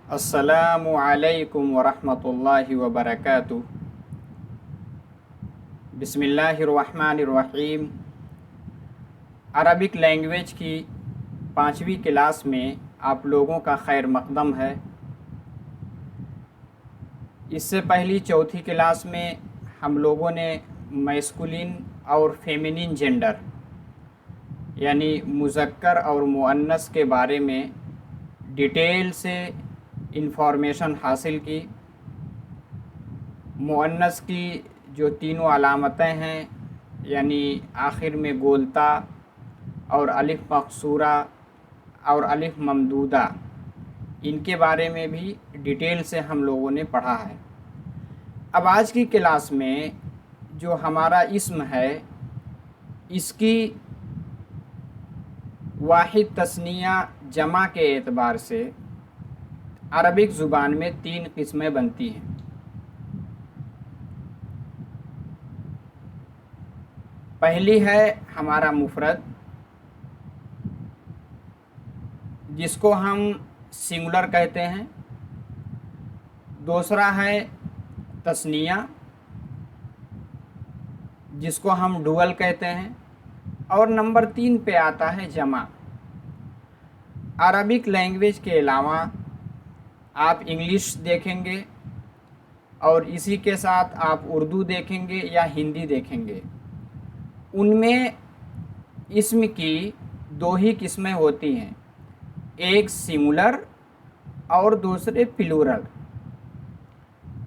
السلام علیکم ورحمۃ اللہ وبرکاتہ۔ بسم اللہ الرحمن الرحیم۔ عربک لینگویج کی 5ویں کلاس میں آپ لوگوں کا خیر مقدم ہے۔ اس سے پہلی 4تھی کلاس میں ہم لوگوں نے میسکولین اور فیمینین جینڈر یعنی مذکر اور مؤنث کے بارے میں ڈیٹیل سے انفارمیشن حاصل کی۔ مؤنث کی جو تینوں علامتیں ہیں یعنی آخر میں گولتا اور الف مقصورہ اور الف ممدودہ، ان کے بارے میں بھی ڈیٹیل سے ہم لوگوں نے پڑھا ہے۔ اب آج کی کلاس میں جو ہمارا اسم ہے اس کی واحد تثنیہ جمع کے اعتبار سے عربک زبان میں 3 قسمیں بنتی ہیں۔ پہلی ہے ہمارا مفرد، جس کو ہم سنگولر کہتے ہیں۔ دوسرا ہے تثنیہ، جس کو ہم ڈوئل کہتے ہیں۔ اور نمبر 3 پہ آتا ہے جمع۔ عربک لینگویج کے علاوہ آپ انگلش دیکھیں گے اور اسی کے ساتھ آپ اردو دیکھیں گے یا ہندی دیکھیں گے، ان میں اسم کی 2 ہی قسمیں ہوتی ہیں، ایک سنگولر اور دوسرے پلورل،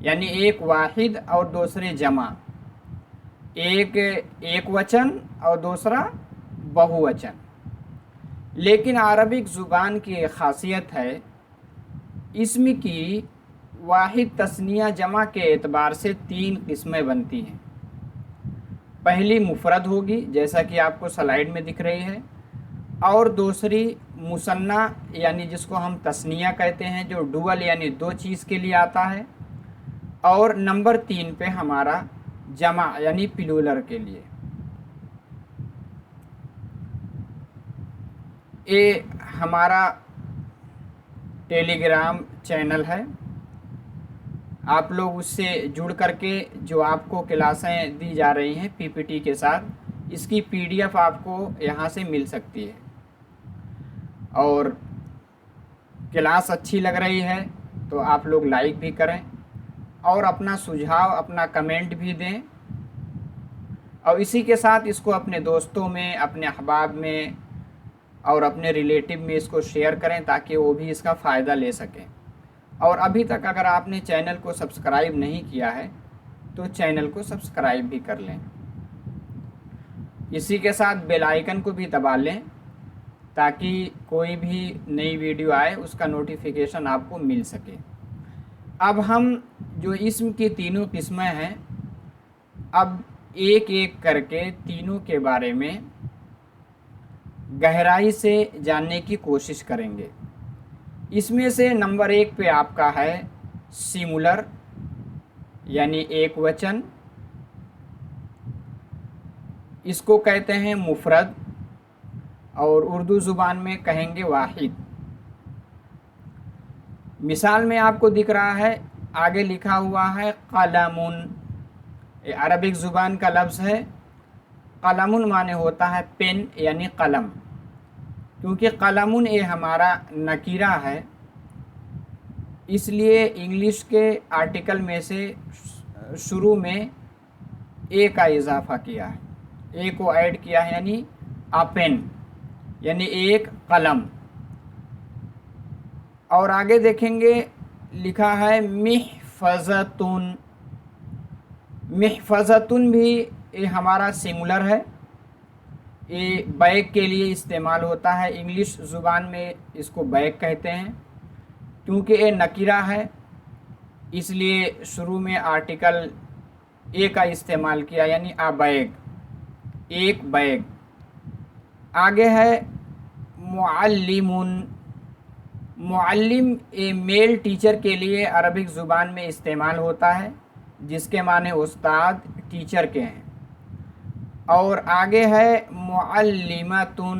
یعنی ایک واحد اور دوسرے جمع، ایک وچن اور دوسرا بہووچن۔ لیکن عربک زبان کی ایک خاصیت ہے، اسم کی واحد تثنیہ جمع کے اعتبار سے 3 قسمیں بنتی ہیں۔ پہلی مفرد ہوگی جیسا کہ آپ کو سلائیڈ میں دکھ رہی ہے، اور دوسری مثنیٰ یعنی جس کو ہم تثنیہ کہتے ہیں، جو ڈوئل یعنی 2 چیز کے لیے آتا ہے، اور نمبر 3 پہ ہمارا جمع یعنی پلورل کے لیے۔ یہ ہمارا ٹیلی گرام چینل ہے، آپ لوگ اس سے جڑ کر کے جو آپ کو کلاسیں دی جا رہی ہیں پی پی ٹی کے ساتھ، اس کی پی ڈی ایف آپ کو یہاں سے مل سکتی ہے۔ اور کلاس اچھی لگ رہی ہے تو آپ لوگ لائک بھی کریں اور اپنا سجھاؤ اپنا کمنٹ بھی دیں، اور اسی کے ساتھ اس کو اپنے دوستوں میں، اپنے احباب میں اور اپنے ریلیٹیو میں اس کو شیئر کریں تاکہ وہ بھی اس کا فائدہ لے سکیں۔ اور ابھی تک اگر آپ نے چینل کو سبسکرائب نہیں کیا ہے تو چینل کو سبسکرائب بھی کر لیں، اسی کے ساتھ بیل آئیکن کو بھی دبا لیں تاکہ کوئی بھی نئی ویڈیو آئے اس کا نوٹیفیکیشن آپ کو مل سکے۔ اب ہم جو اسم کی تینوں قسمیں ہیں، اب ایک ایک کر کے تینوں کے بارے میں گہرائی سے جاننے کی کوشش کریں گے۔ اس میں سے نمبر 1 پہ آپ کا ہے سنگولر یعنی ایک وچن، اس کو کہتے ہیں مفرد اور اردو زبان میں کہیں گے واحد۔ مثال میں آپ کو دکھ رہا ہے، آگے لکھا ہوا ہے قلمٌ، یہ عربک زبان کا لفظ ہے۔ قلمٌ معنی ہوتا ہے پین یعنی قلم، کیونکہ قلمٌ یہ ہمارا نکیرہ ہے، اس لیے انگلش کے آرٹیکل میں سے شروع میں اے کا اضافہ کیا ہے، اے کو ایڈ کیا ہے، یعنی پین یعنی ایک قلم۔ اور آگے دیکھیں گے لکھا ہے محفظۃٌ، محفظۃٌ بھی یہ ہمارا سنگولر ہے، یہ بیگ کے لیے استعمال ہوتا ہے، انگلش زبان میں اس کو بیگ کہتے ہیں۔ کیونکہ یہ نکیرہ ہے اس لیے شروع میں آرٹیکل اے کا استعمال کیا، یعنی بیگ، ایک بیگ۔ آگے ہے معلمٌ، معلم یہ میل ٹیچر کے لیے عربک زبان میں استعمال ہوتا ہے، جس کے معنی استاد، ٹیچر کے ہیں۔ اور آگے ہے معلمۃٌ،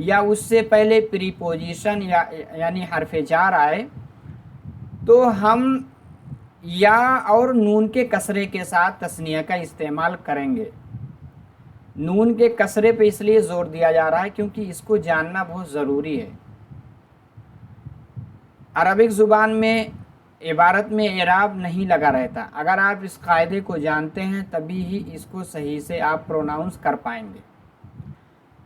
یا اس سے پہلے پریپوزیشن یعنی حرف جار آئے تو ہم یا اور نون کے کسرے کے ساتھ تثنیہ کا استعمال کریں گے۔ نون کے کسرے پہ اس لیے زور دیا جا رہا ہے کیونکہ اس کو جاننا بہت ضروری ہے۔ عربک زبان میں عبارت میں اعراب نہیں لگا رہتا، اگر آپ اس قاعدے کو جانتے ہیں تبھی ہی اس کو صحیح سے آپ پروناؤنس کر پائیں گے۔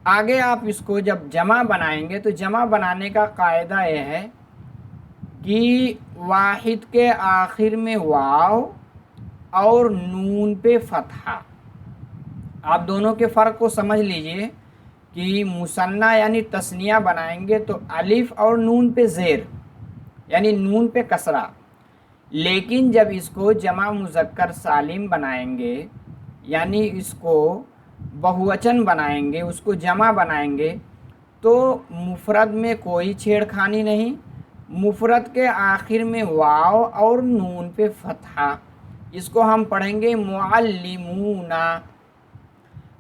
آگے آپ اس کو جب جمع بنائیں گے تو جمع بنانے کا قاعدہ یہ ہے کہ واحد کے آخر میں واو اور نون پہ فتحہ۔ آپ دونوں کے فرق کو سمجھ لیجئے کہ مثنیٰ یعنی تثنیہ بنائیں گے تو الف اور نون پہ زیر یعنی نون پہ کسرہ، لیکن جب اس کو جمع مذکر سالم بنائیں گے یعنی اس کو بہوچن بنائیں گے، اس کو جمع بنائیں گے تو مفرد میں کوئی چھیڑخانی نہیں، مفرد کے آخر میں واو اور نون پہ فتحہ، اس کو ہم پڑھیں گے معلمون۔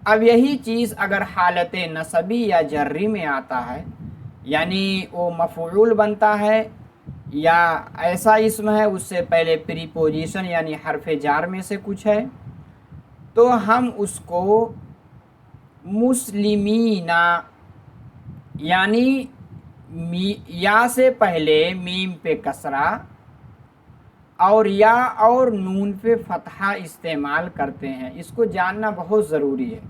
اب یہی چیز اگر حالت نصبی یا جری میں آتا ہے یعنی وہ مفعول بنتا ہے یا ایسا اسم ہے اس سے پہلے پریپوزیشن یعنی حرف جار میں سے کچھ ہے تو ہم اس کو مسلمین یعنی یا سے پہلے میم پہ کسرہ اور یا اور نون پہ فتحہ استعمال کرتے ہیں۔ اس کو جاننا بہت ضروری ہے۔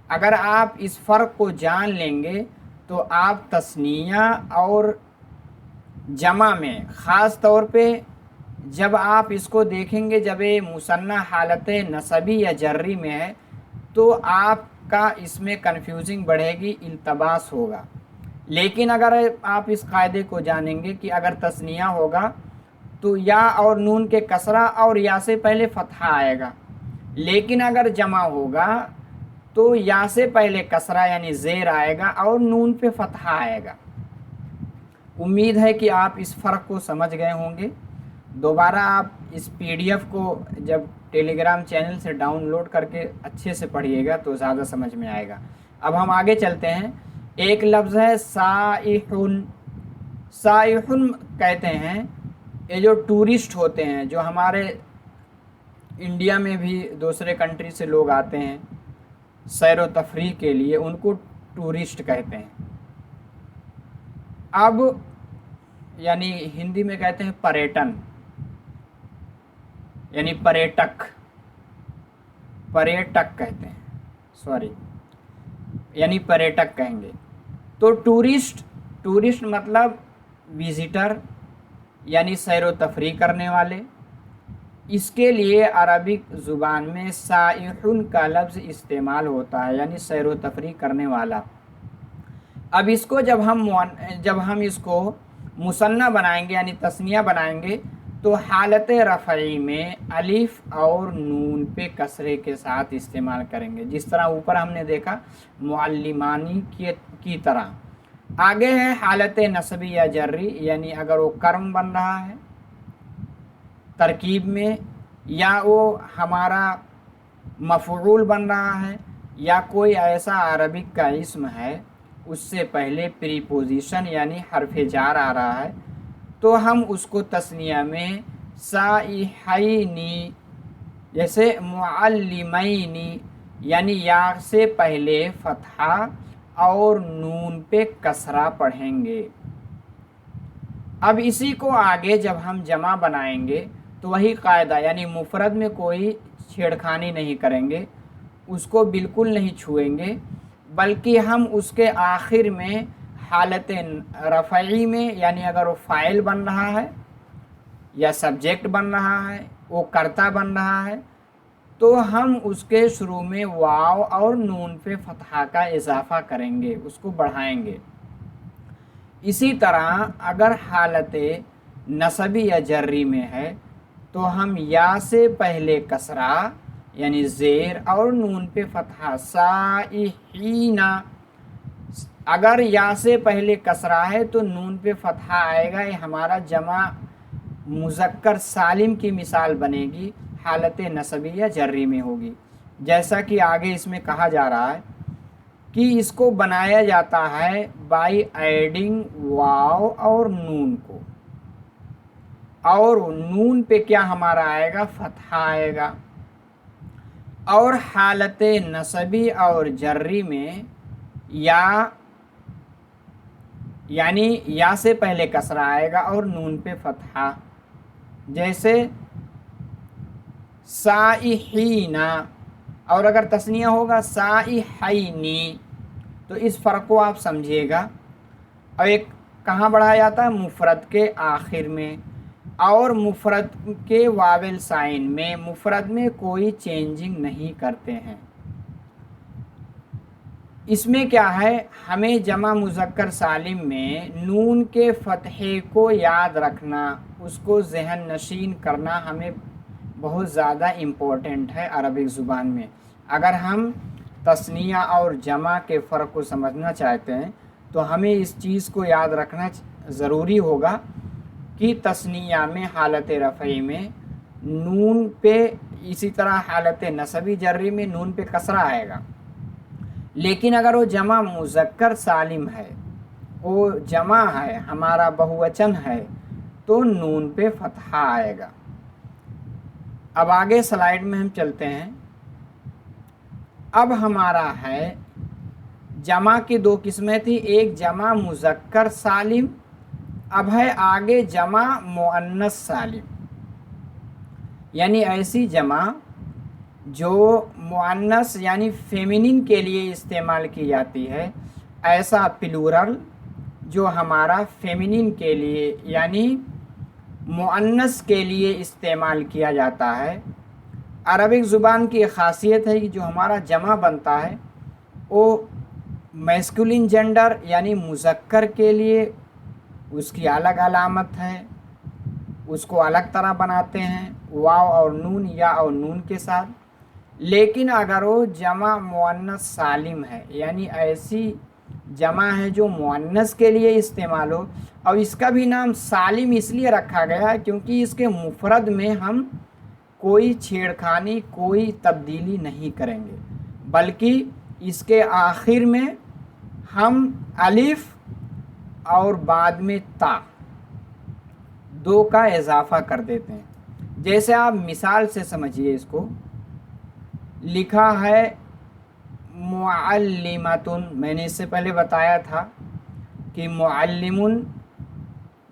اگر آپ اس فرق کو جان لیں گے تو آپ تثنیہ اور جمع میں خاص طور پہ جب آپ اس کو دیکھیں گے جب یہ مثنیٰ حالت نصبی یا جری میں ہے تو آپ کا اس میں کنفیوزنگ بڑھے گی، التباس ہوگا۔ لیکن اگر آپ اس قاعدے کو جانیں گے کہ اگر تثنیہ ہوگا تو یا اور نون کے کسرہ اور یا سے پہلے فتحہ آئے گا، لیکن اگر جمع ہوگا تو یا سے پہلے کسرہ یعنی زیر آئے گا اور نون پہ فتحہ آئے گا۔ امید ہے کہ آپ اس فرق کو سمجھ گئے ہوں گے۔ دوبارہ آپ اس پی ڈی ایف کو جب ٹیلی گرام چینل سے ڈاؤن لوڈ کر کے اچھے سے پڑھیے گا تو زیادہ سمجھ میں آئے گا۔ اب ہم آگے چلتے ہیں۔ ایک لفظ ہے سائحن۔ سائحن کہتے ہیں یہ جو ٹورسٹ ہوتے ہیں، جو ہمارے انڈیا میں بھی دوسرے کنٹری سے لوگ آتے ہیں سیر و تفریح کے لیے، ان کو ٹورسٹ کہتے ہیں۔ اب یعنی ہندی میں کہتے ہیں پریٹن یعنی پریٹک، پریٹک کہتے ہیں یعنی پریٹک کہیں گے۔ تو ٹورسٹ مطلب وزٹر یعنی سیر و تفریح کرنے والے۔ اس کے لیے عربک زبان میں سائحن کا لفظ استعمال ہوتا ہے یعنی سیر و تفریح کرنے والا۔ اب اس کو جب ہم اس کو مثنیٰ بنائیں گے یعنی تثنیہ بنائیں گے تو حالت رفعی میں الف اور نون پہ کسرے کے ساتھ استعمال کریں گے، جس طرح اوپر ہم نے دیکھا معلمانی کی طرح۔ آگے ہے حالت نصبی یا جری، یعنی اگر وہ کرم بن رہا ہے ترکیب میں یا وہ ہمارا مفعول بن رہا ہے یا کوئی ایسا عربک کا اسم ہے اس سے پہلے پریپوزیشن یعنی حرف جار آ رہا ہے تو ہم اس کو تثنیہ میں سائحینی جیسے معلمینی یعنی یا سے پہلے فتحہ اور نون پہ کسرہ پڑھیں گے۔ اب اسی کو آگے جب ہم جمع بنائیں گے تو وہی قاعدہ یعنی مفرد میں کوئی چھیڑخانی نہیں کریں گے، اس کو بالکل نہیں چھوئیں گے، بلکہ ہم اس کے آخر میں حالت رفعی میں یعنی اگر وہ فاعل بن رہا ہے یا سبجیکٹ بن رہا ہے، وہ کرتا بن رہا ہے تو ہم اس کے شروع میں واو اور نون پہ فتحہ کا اضافہ کریں گے، اس کو بڑھائیں گے۔ اسی طرح اگر حالت نصبی یا جری میں ہے تو ہم یا سے پہلے کسرہ یعنی زیر اور نون پہ فتحہ سائحین، اگر یا سے پہلے کسرہ ہے تو نون پہ فتحہ آئے گا، یہ ہمارا جمع مذکر سالم کی مثال بنے گی، حالت نصبی یا جری میں ہوگی، جیسا کہ آگے اس میں کہا جا رہا ہے کہ اس کو بنایا جاتا ہے بائی ایڈنگ واو اور نون کو، اور نون پہ کیا ہمارا آئے گا؟ فتحہ آئے گا، اور حالت نصبی اور جری میں یا یعنی یا سے پہلے کسرہ آئے گا اور نون پہ فتحہ، جیسے سائحینا، اور اگر تثنیہ ہوگا سائحینی، تو اس فرق کو آپ سمجھیے گا۔ اور ایک کہاں بڑھایا جاتا ہے؟ مفرد کے آخر میں، اور مفرد کے واول سائن میں، مفرد میں کوئی چینجنگ نہیں کرتے ہیں۔ اس میں کیا ہے؟ ہمیں جمع مذکر سالم میں نون کے فتحے کو یاد رکھنا، اس کو ذہن نشین کرنا ہمیں بہت زیادہ امپورٹنٹ ہے عربک زبان میں۔ اگر ہم تثنیہ اور جمع کے فرق کو سمجھنا چاہتے ہیں تو ہمیں اس چیز کو یاد رکھنا ضروری ہوگا کہ تثنیہ میں حالت رفعی میں نون پہ، اسی طرح حالت نصبی جری میں نون پہ کسرہ آئے گا، لیکن اگر وہ جمع مذکر سالم ہے، وہ جمع ہے، ہمارا بہوچن ہے، تو نون پہ فتحہ آئے گا۔ اب آگے سلائیڈ میں ہم چلتے ہیں۔ اب ہمارا ہے جمع کی دو قسمیں تھی، ایک جمع مذکر سالم، اب ہے آگے جمع مؤنث سالم، یعنی ایسی جمع جو مؤنث یعنی فیمینن کے لیے استعمال کی جاتی ہے، ایسا پلورل جو ہمارا فیمینن کے لیے یعنی مؤنث کے لیے استعمال کیا جاتا ہے۔ عربک زبان کی ایک خاصیت ہے کہ جو ہمارا جمع بنتا ہے وہ میسکولین جینڈر یعنی مذکر کے لیے اس کی الگ علامت ہے، اس کو الگ طرح بناتے ہیں واو اور نون، یا اور نون کے ساتھ۔ لیکن اگر وہ جمع مؤنث سالم ہے، یعنی ایسی جمع ہے جو مؤنث کے لیے استعمال ہو، اور اس کا بھی نام سالم اس لیے رکھا گیا ہے کیونکہ اس کے مفرد میں ہم کوئی چھیڑخانی، کوئی تبدیلی نہیں کریں گے، بلکہ اس کے آخر میں ہم الف اور بعد میں تا دو کا اضافہ کر دیتے ہیں۔ جیسے آپ مثال سے سمجھیے، اس کو لکھا ہے معلمتن، میں نے اس سے پہلے بتایا تھا کہ معلمن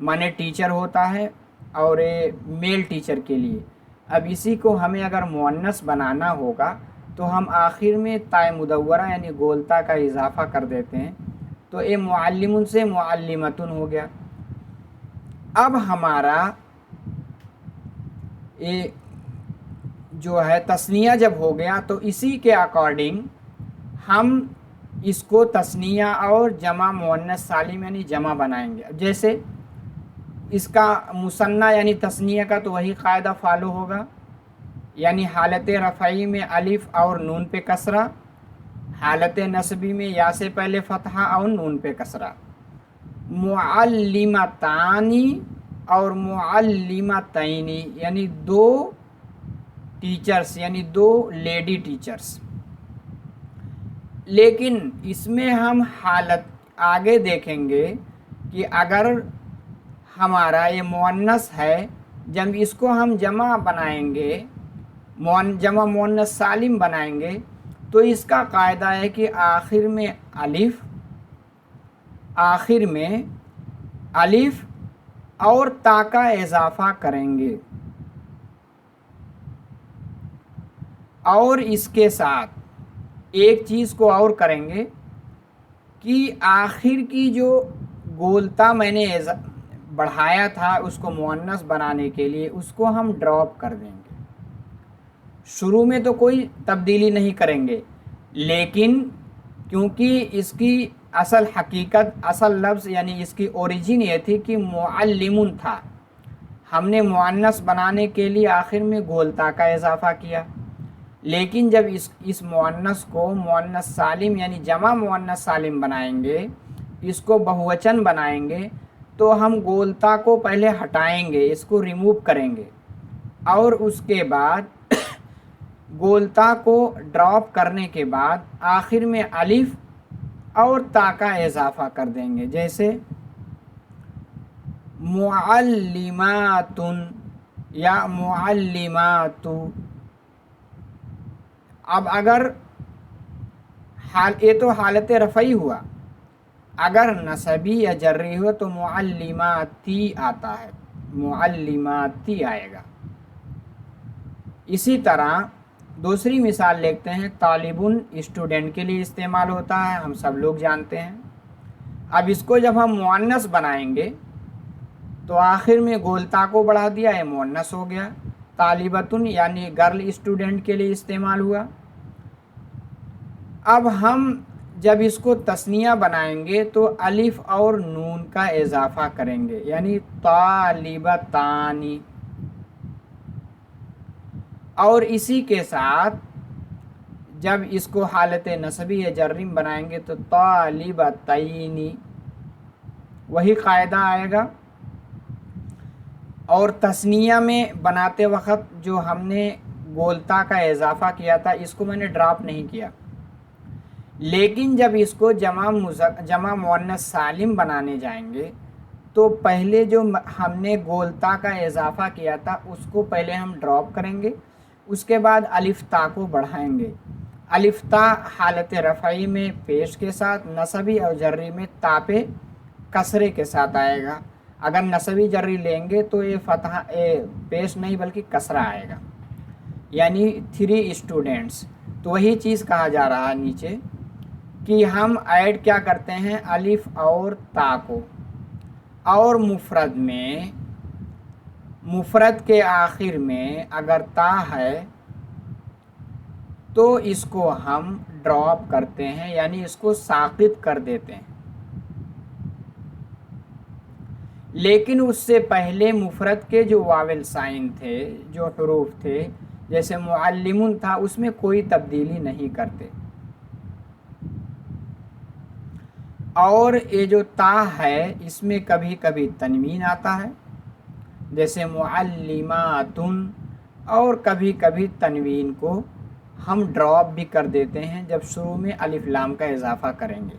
مانے ٹیچر ہوتا ہے، اور میل ٹیچر کے لیے۔ اب اسی کو ہمیں اگر مؤنث بنانا ہوگا تو ہم آخر میں تائے مدورہ یعنی گولتا کا اضافہ کر دیتے ہیں، تو یہ معلمن سے معلمتن ہو گیا۔ اب ہمارا یہ جو ہے تثنیہ جب ہو گیا تو اسی کے اکارڈنگ ہم اس کو تثنیہ اور جمع مؤنث سالم یعنی جمع بنائیں گے۔ جیسے اس کا مثنیٰ یعنی تثنیہ کا تو وہی قاعدہ فالو ہوگا، یعنی حالت رفعی میں الف اور نون پہ کسرہ، حالت نصبی میں یا سے پہلے فتحہ اور نون پہ کسرہ۔ معلمتانی اور معلمتینی یعنی دو ٹیچرز یعنی دو لیڈی ٹیچرز۔ لیکن اس میں ہم حالت آگے دیکھیں گے کہ اگر ہمارا یہ مؤنث ہے، جب اس کو ہم جمع بنائیں گے، جمع مؤنث سالم بنائیں گے، تو اس کا قاعدہ ہے کہ آخر میں الف اور تا کا اضافہ کریں گے، اور اس کے ساتھ ایک چیز کو اور کریں گے کہ آخر کی جو گولتا میں نے بڑھایا تھا اس کو مؤنث بنانے کے لیے، اس کو ہم ڈراپ کر دیں گے۔ شروع میں تو کوئی تبدیلی نہیں کریں گے، لیکن کیونکہ اس کی اصل حقیقت، اصل لفظ یعنی اس کی اوریجن یہ تھی کہ معلمن تھا، ہم نے مؤنث بنانے کے لیے آخر میں گولتا کا اضافہ کیا، لیکن جب اس مؤنث کو مؤنث سالم یعنی جمع مؤنث سالم بنائیں گے، اس کو بہوچن بنائیں گے، تو ہم گولتا کو پہلے ہٹائیں گے، اس کو ریموو کریں گے، اور اس کے بعد گولتا کو ڈراپ کرنے کے بعد آخر میں الف اور تا کا اضافہ کر دیں گے، جیسے معلماتن یا معلماتو۔ اب اگر یہ تو حالت رفعی ہوا، اگر نصبی یا جری ہو تو معلماتی آتا ہے، معلماتی آئے گا۔ اسی طرح دوسری مثال لکھتے ہیں، طالبن اسٹوڈنٹ کے لیے استعمال ہوتا ہے، ہم سب لوگ جانتے ہیں۔ اب اس کو جب ہم مؤنث بنائیں گے تو آخر میں گولتا کو بڑھا دیا، یہ مؤنث ہو گیا۔ طالبتن یعنی گرل اسٹوڈنٹ کے لیے استعمال ہوا۔ اب ہم جب اس کو تثنیہ بنائیں گے تو الف اور نون کا اضافہ کریں گے، یعنی طالبتانی، اور اسی کے ساتھ جب اس کو حالت نصبی یا جرری بنائیں گے تو طالبتینی، وہی قاعدہ آئے گا۔ اور تثنیہ میں بناتے وقت جو ہم نے گولتا کا اضافہ کیا تھا، اس کو میں نے ڈراپ نہیں کیا، لیکن جب اس کو جمع مؤنث سالم بنانے جائیں گے تو پہلے جو ہم نے گولتا کا اضافہ کیا تھا اس کو پہلے ہم ڈراپ کریں گے، اس کے بعد الف تا کو بڑھائیں گے۔ الف تا حالت رفعی میں پیش کے ساتھ، نصبی اور جری میں تا پہ کسرے کے ساتھ آئے گا۔ اگر نصبی جری لیں گے تو یہ فتح پیش نہیں بلکہ کسرہ آئے گا، یعنی 3 اسٹوڈنٹس۔ تو وہی چیز کہا جا رہا ہے نیچے کہ ہم ایڈ کیا کرتے ہیں، الف اور تا کو، اور مفرد میں، مفرد کے آخر میں اگر تا ہے تو اس کو ہم ڈراپ کرتے ہیں، یعنی اس کو ساقط کر دیتے ہیں۔ لیکن اس سے پہلے مفرد کے جو واول سائن تھے، جو حروف تھے، جیسے معلمون تھا، اس میں کوئی تبدیلی نہیں کرتے۔ اور یہ جو تا ہے اس میں کبھی کبھی تنوین آتا ہے، جیسے معلماتن، اور کبھی کبھی تنوین کو ہم ڈراپ بھی کر دیتے ہیں جب شروع میں الف لام کا اضافہ کریں گے۔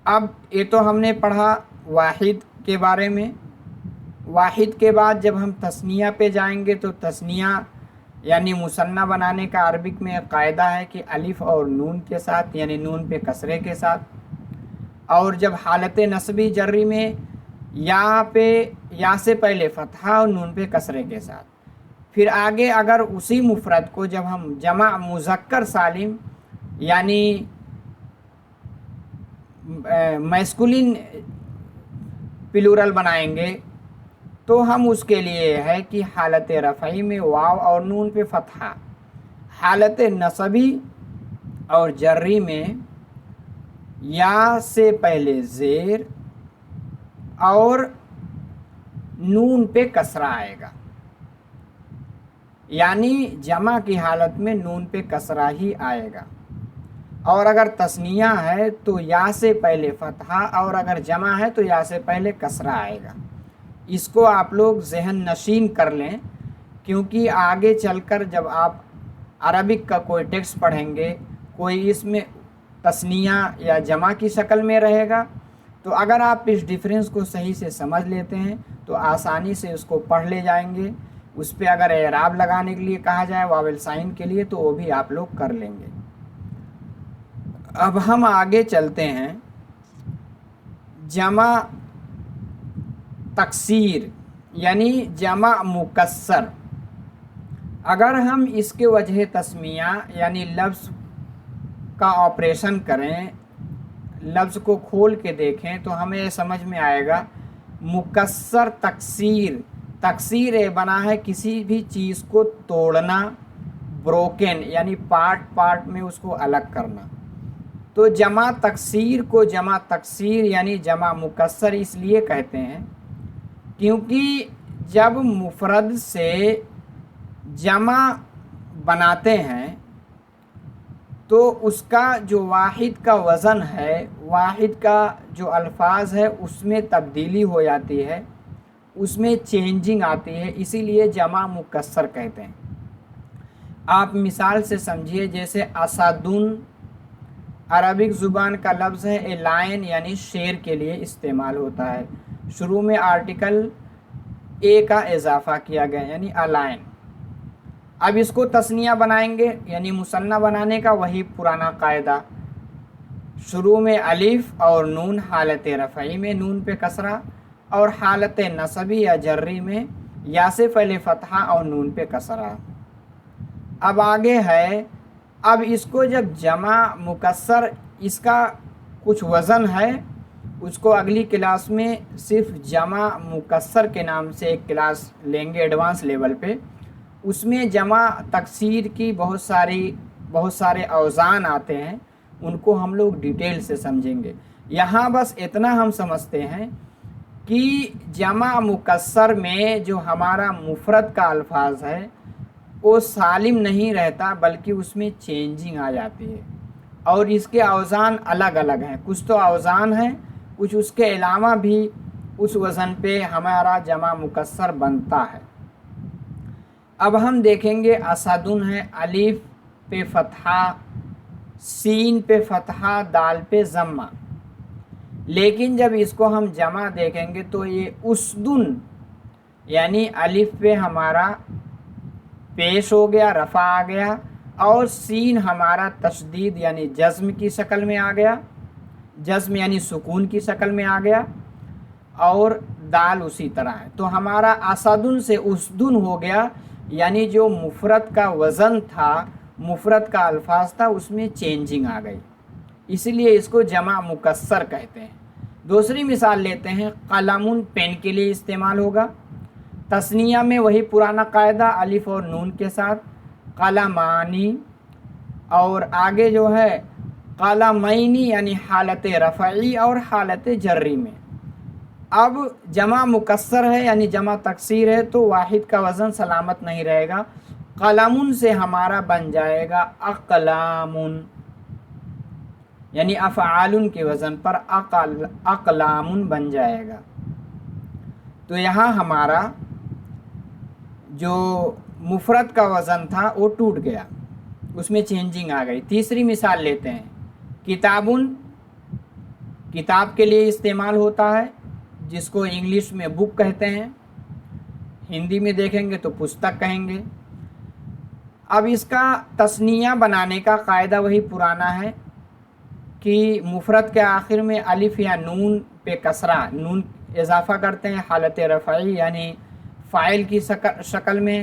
اب یہ تو ہم نے پڑھا واحد کے بارے میں۔ واحد کے بعد جب ہم تثنیہ پہ جائیں گے تو تثنیہ یعنی مثنیٰ بنانے کا عربک میں قاعدہ ہے کہ الف اور نون کے ساتھ، یعنی نون پہ کسرے کے ساتھ، اور جب حالت نصبی جری میں یا سے پہلے فتحہ اور نون پہ کسرے کے ساتھ۔ پھر آگے اگر اسی مفرد کو جب ہم جمع مذکر سالم یعنی میسکولین پلورل بنائیں گے تو ہم اس کے لیے ہے کہ حالت رفعی میں واو اور نون پہ فتحہ، حالت نصبی اور جری میں یا سے پہلے زیر اور نون پہ کسرہ آئے گا، یعنی جمع کی حالت میں نون پہ کسرہ ہی آئے گا۔ اور اگر تثنیہ ہے تو یا سے پہلے فتحہ، اور اگر جمع ہے تو یا سے پہلے کسرہ آئے گا۔ اس کو آپ لوگ ذہن نشین کر لیں، کیونکہ آگے چل کر جب آپ عربک کا کوئی ٹیکسٹ پڑھیں گے، کوئی اس میں تثنیہ یا جمع کی شکل میں رہے گا، تو اگر آپ اس ڈیفرنس کو صحیح سے سمجھ لیتے ہیں تو آسانی سے اس کو پڑھ لے جائیں گے۔ اس پہ اگر اعراب لگانے کے لیے کہا جائے واول سائن کے لیے تو وہ بھی آپ لوگ کر لیں گے۔ اب ہم آگے چلتے ہیں، جمع تکسیر یعنی جمع مکسر۔ اگر ہم اس کے وجہ تسمیہ یعنی لفظ کا آپریشن کریں، لفظ کو کھول کے دیکھیں تو ہمیں سمجھ میں آئے گا مکسر تکسیر۔ تکسیر بنا ہے کسی بھی چیز کو توڑنا، بروکن یعنی پارٹ میں اس کو الگ کرنا۔ تو جمع تکسیر کو جمع تکسیر یعنی جمع مکسر اس لیے کہتے ہیں کیونکہ جب مفرد سے جمع بناتے ہیں تو اس کا جو واحد کا وزن ہے، واحد کا جو الفاظ ہے، اس میں تبدیلی ہو جاتی ہے، اس میں چینجنگ آتی ہے، اسی لیے جمع مکسر کہتے ہیں۔ آپ مثال سے سمجھیے، جیسے اسدن عربک زبان کا لفظ ہے اے لائن یعنی شیر کے لیے استعمال ہوتا ہے. شروع میں آرٹیکل اے کا اضافہ کیا گیا یعنی الائن. اب اس کو تثنیہ بنائیں گے یعنی مثنیٰ بنانے کا وہی پرانا قاعدہ. شروع میں الف اور نون، حالت رفعی میں نون پہ کسرہ، اور حالت نصبی یا جری میں یا سے پہلے فتحہ اور نون پہ کسرہ. اب آگے ہے، اب اس کو جب جمع مکسر، اس کا کچھ وزن ہے، اس کو اگلی کلاس میں صرف جمع مکسر کے نام سے ایک کلاس لیں گے ایڈوانس لیول پہ. اس میں جمع تکسیر کی بہت سارے اوزان آتے ہیں، ان کو ہم لوگ ڈیٹیل سے سمجھیں گے. یہاں بس اتنا ہم سمجھتے ہیں کہ جمع مکسر میں جو ہمارا مفرد کا الفاظ ہے وہ سالم نہیں رہتا، بلکہ اس میں چینجنگ آ جاتی ہے، اور اس کے اوزان الگ الگ ہیں. کچھ تو اوزان ہیں، کچھ اس کے علاوہ بھی اس وزن پہ ہمارا جمع مکسر بنتا ہے. اب ہم دیکھیں گے اسدن ہے، الف پہ فتحہ، سین پہ فتحہ، دال پہ ضمہ. لیکن جب اس کو ہم جمع دیکھیں گے تو یہ اسدن یعنی الف پہ ہمارا پیش ہو گیا، رفع آ گیا، اور سین ہمارا تشدید یعنی جزم کی شکل میں آ گیا، جزم یعنی سکون کی شکل میں آ گیا، اور دال اسی طرح ہے. تو ہمارا اسدن سے اسدن ہو گیا، یعنی جو مفرد کا وزن تھا، مفرد کا الفاظ تھا، اس میں چینجنگ آ گئی، اسی لیے اس کو جمع مکسر کہتے ہیں. دوسری مثال لیتے ہیں، قلم پین کے لیے استعمال ہوگا. تثنیہ میں وہی پرانا قاعدہ الف اور نون کے ساتھ، قلمانی، اور آگے جو ہے قلمینی یعنی حالت رفعی اور حالت جری میں. اب جمع مکسر ہے یعنی جمع تکسیر ہے تو واحد کا وزن سلامت نہیں رہے گا. قلم سے ہمارا بن جائے گا اقلام، یعنی افعال کے وزن پر اقلام بن جائے گا. تو یہاں ہمارا جو مفرد کا وزن تھا وہ ٹوٹ گیا، اس میں چینجنگ آ گئی. تیسری مثال لیتے ہیں، کتابن کتاب کے لیے استعمال ہوتا ہے، جس کو انگلش میں بک کہتے ہیں، ہندی میں دیکھیں گے تو پستک کہیں گے. اب اس کا تثنیہ بنانے کا قاعدہ وہی پرانا ہے کہ مفرد کے آخر میں الف یا نون پہ کسرہ، نون اضافہ کرتے ہیں حالت رفعی یعنی فاعل کی شکل میں،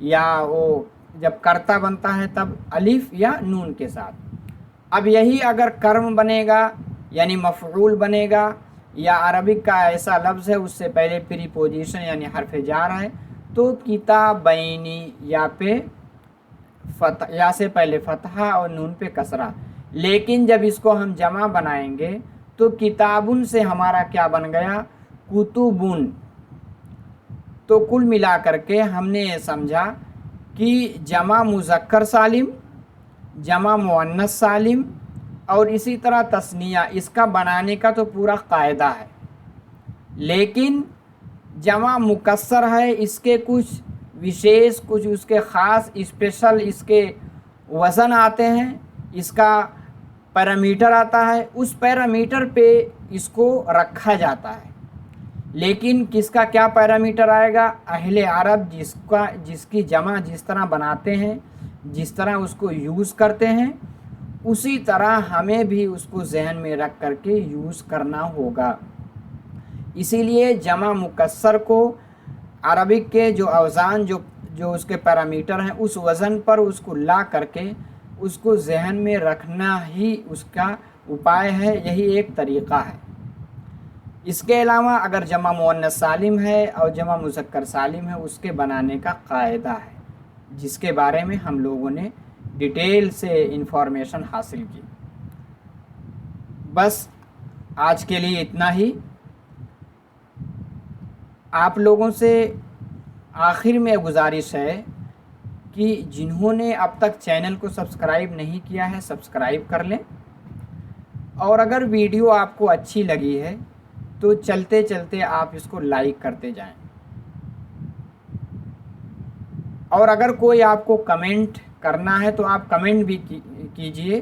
یا وہ جب کرتا بنتا ہے تب الف یا نون کے ساتھ. اب یہی اگر کرم بنے گا یعنی مفعول بنے گا، یا عربک کا ایسا لفظ ہے اس سے پہلے پری پوزیشن یعنی حرف جار ہے، تو کتابینی یا سے پہلے فتحہ اور نون پہ کسرہ. لیکن جب اس کو ہم جمع بنائیں گے تو کتابن سے ہمارا کیا بن گیا، کتبن. تو کل ملا کر کے ہم نے یہ سمجھا کہ جمع مذکر سالم، جمع مؤنث سالم، اور اسی طرح تثنیہ، اس کا بنانے کا تو پورا قاعدہ ہے. لیکن جمع مکسر ہے، اس کے کچھ وشیش، کچھ اس کے خاص اسپیشل اس کے وزن آتے ہیں، اس کا پیرامیٹر آتا ہے، اس پیرامیٹر پہ اس کو رکھا جاتا ہے. لیکن کس کا کیا پیرامیٹر آئے گا؟ اہل عرب جس کی جمع جس طرح بناتے ہیں، جس طرح اس کو یوز کرتے ہیں، اسی طرح ہمیں بھی اس کو ذہن میں رکھ کر کے یوز کرنا ہوگا. اسی لیے جمع مکسر کو عربک کے جو اوزان جو اس کے پیرامیٹر ہیں، اس وزن پر اس کو لا کر کے اس کو ذہن میں رکھنا ہی اس کا اپائے ہے، یہی ایک طریقہ ہے. اس کے علاوہ اگر جمع مؤنث سالم ہے اور جمع مذکر سالم ہے، اس کے بنانے کا قاعدہ ہے، جس کے بارے میں ہم لوگوں نے ڈیٹیل سے انفارمیشن حاصل کی. بس آج کے لیے اتنا ہی. آپ لوگوں سے آخر میں گزارش ہے کہ جنہوں نے اب تک چینل کو سبسکرائب نہیں کیا ہے، سبسکرائب کر لیں، اور اگر ویڈیو آپ کو اچھی لگی ہے تو چلتے چلتے آپ اس کو لائک کرتے جائیں. اور اگر کوئی آپ کو کمنٹ کرنا ہے تو آپ کمنٹ بھی کیجئے،